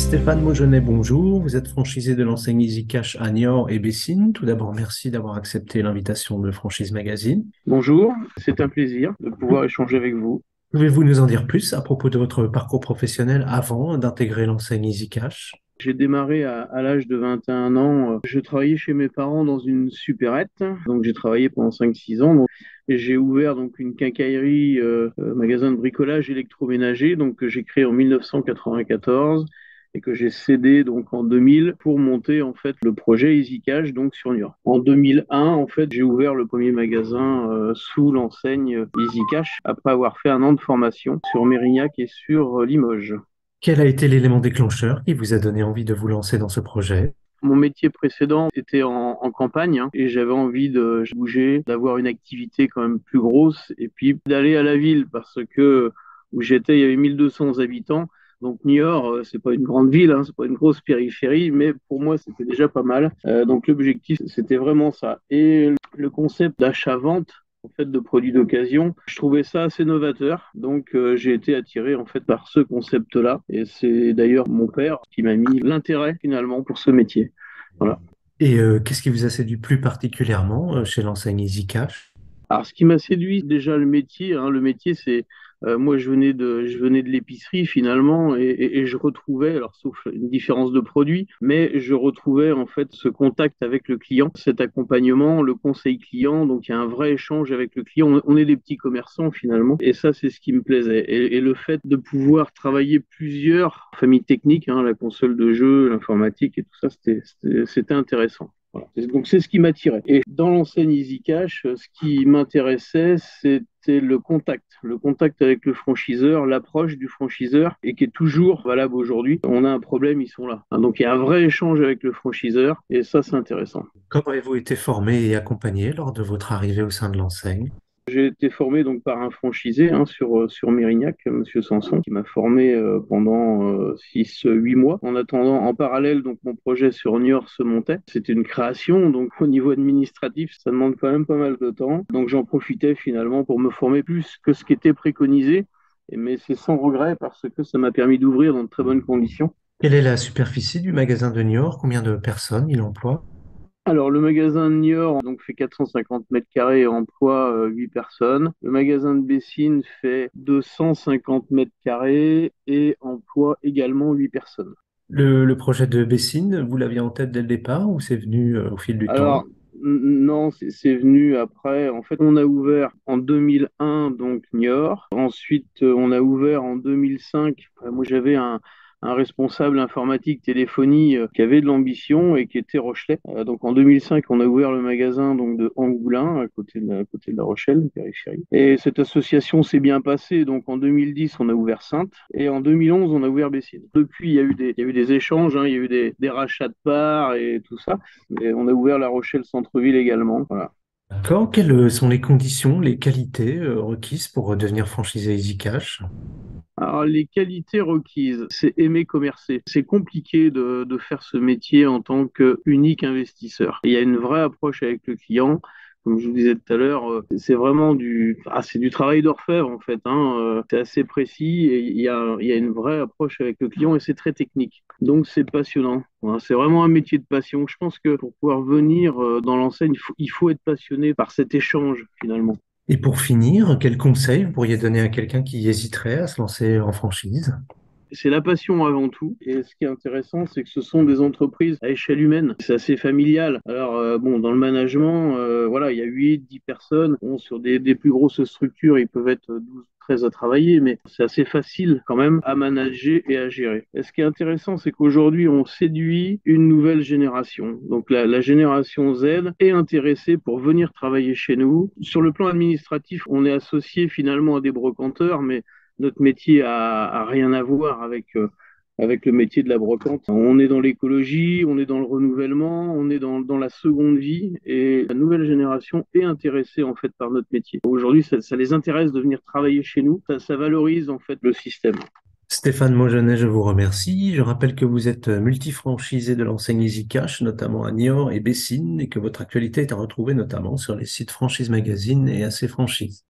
Stéphane Maugenet, bonjour. Vous êtes franchisé de l'enseigne EasyCash à Niort et Bessines. Tout d'abord, merci d'avoir accepté l'invitation de Franchise Magazine. Bonjour, c'est un plaisir de pouvoir échanger avec vous. Pouvez-vous nous en dire plus à propos de votre parcours professionnel avant d'intégrer l'enseigne EasyCash? J'ai démarré à l'âge de 21 ans. Je travaillais chez mes parents dans une supérette. Donc j'ai travaillé pendant 5-6 ans. Et j'ai ouvert donc une quincaillerie, magasin de bricolage électroménager, donc que j'ai créé en 1994 et que j'ai cédé donc en 2000 pour monter en fait le projet EasyCash donc sur Niort. En 2001, en fait, j'ai ouvert le premier magasin sous l'enseigne EasyCash après avoir fait un an de formation sur Mérignac et sur Limoges. Quel a été l'élément déclencheur qui vous a donné envie de vous lancer dans ce projet? Mon métier précédent était en campagne, hein, et j'avais envie de bouger, d'avoir une activité quand même plus grosse et puis d'aller à la ville parce que où j'étais, il y avait 1200 habitants. Donc Niort, c'est pas une grande ville, hein, c'est pas une grosse périphérie, mais pour moi c'était déjà pas mal. Donc l'objectif c'était vraiment ça. Et le concept d'achat-vente en fait de produits d'occasion. Je trouvais ça assez novateur, donc j'ai été attiré en fait par ce concept-là. Et c'est d'ailleurs mon père qui m'a mis l'intérêt finalement pour ce métier. Voilà. Et qu'est-ce qui vous a séduit plus particulièrement chez l'enseigne EasyCash? Alors, ce qui m'a séduit, déjà le métier, hein, le métier, c'est moi, je venais de l'épicerie finalement, et je retrouvais, alors sauf une différence de produit, mais je retrouvais en fait ce contact avec le client, cet accompagnement, le conseil client. Donc, il y a un vrai échange avec le client. On est des petits commerçants finalement, et ça, c'est ce qui me plaisait. Et le fait de pouvoir travailler plusieurs familles techniques, hein, la console de jeu, l'informatique et tout ça, c'était intéressant. Voilà. Donc c'est ce qui m'attirait. Et dans l'enseigne EasyCash, ce qui m'intéressait, c'était le contact avec le franchiseur, l'approche du franchiseur, et qui est toujours valable aujourd'hui. On a un problème, ils sont là. Hein, donc il y a un vrai échange avec le franchiseur, et ça c'est intéressant. Comment avez-vous été formé et accompagné lors de votre arrivée au sein de l'enseigne? J'ai été formé donc par un franchisé, hein, sur Mérignac, Monsieur Sanson, qui m'a formé pendant 6-8 mois. En attendant, en parallèle, donc mon projet sur Niort se montait. C'était une création, donc au niveau administratif, ça demande quand même pas mal de temps. Donc j'en profitais finalement pour me former plus que ce qui était préconisé. Mais c'est sans regret parce que ça m'a permis d'ouvrir dans de très bonnes conditions. Quelle est la superficie du magasin de Niort? Combien de personnes il emploie? Alors, le magasin de Niort donc, fait 450 mètres carrés et emploie 8 personnes. Le magasin de Bessines fait 250 mètres carrés et emploie également 8 personnes. Le projet de Bessines, vous l'aviez en tête dès le départ ou c'est venu au fil du temps? Alors, non, c'est venu après. En fait, on a ouvert en 2001, donc Niort. Ensuite, on a ouvert en 2005. Moi, j'avais un responsable informatique téléphonie qui avait de l'ambition et qui était Rochelet. Donc, en 2005, on a ouvert le magasin donc de Angoulins, à côté de La Rochelle, périphérie. Et cette association s'est bien passée. Donc, en 2010, on a ouvert Saintes. Et en 2011, on a ouvert Bessines. Depuis, il y a eu des échanges, hein, il y a eu des rachats de parts et tout ça. Et on a ouvert La Rochelle centre-ville également. Voilà. D'accord. Quelles sont les conditions, les qualités requises pour devenir franchisé EasyCash? Alors, les qualités requises, c'est aimer commercer. C'est compliqué de faire ce métier en tant qu'unique investisseur. Il y a une vraie approche avec le client. Comme je vous disais tout à l'heure, c'est vraiment c'est du travail d'orfèvre en fait. Hein. C'est assez précis et il y a une vraie approche avec le client et c'est très technique. Donc c'est passionnant. Voilà, c'est vraiment un métier de passion. Je pense que pour pouvoir venir dans l'enseigne, il faut être passionné par cet échange finalement. Et pour finir, quels conseils vous pourriez donner à quelqu'un qui hésiterait à se lancer en franchise? C'est la passion avant tout. Et ce qui est intéressant, c'est que ce sont des entreprises à échelle humaine. C'est assez familial. Alors, bon, dans le management, voilà, il y a 8-10 personnes. Bon, sur des plus grosses structures, ils peuvent être 12-13 à travailler, mais c'est assez facile quand même à manager et à gérer. Et ce qui est intéressant, c'est qu'aujourd'hui, on séduit une nouvelle génération. Donc, la génération Z est intéressée pour venir travailler chez nous. Sur le plan administratif, on est associé finalement à des brocanteurs, mais notre métier a rien à voir avec le métier de la brocante. On est dans l'écologie, on est dans le renouvellement, on est dans la seconde vie et la nouvelle génération est intéressée en fait par notre métier. Aujourd'hui, ça les intéresse de venir travailler chez nous. Ça valorise en fait le système. Stéphane Maugenet, je vous remercie. Je rappelle que vous êtes multifranchisé de l'enseigne EasyCash, notamment à Niort et Bessines, et que votre actualité est à retrouver notamment sur les sites Franchise Magazine et AC Franchise.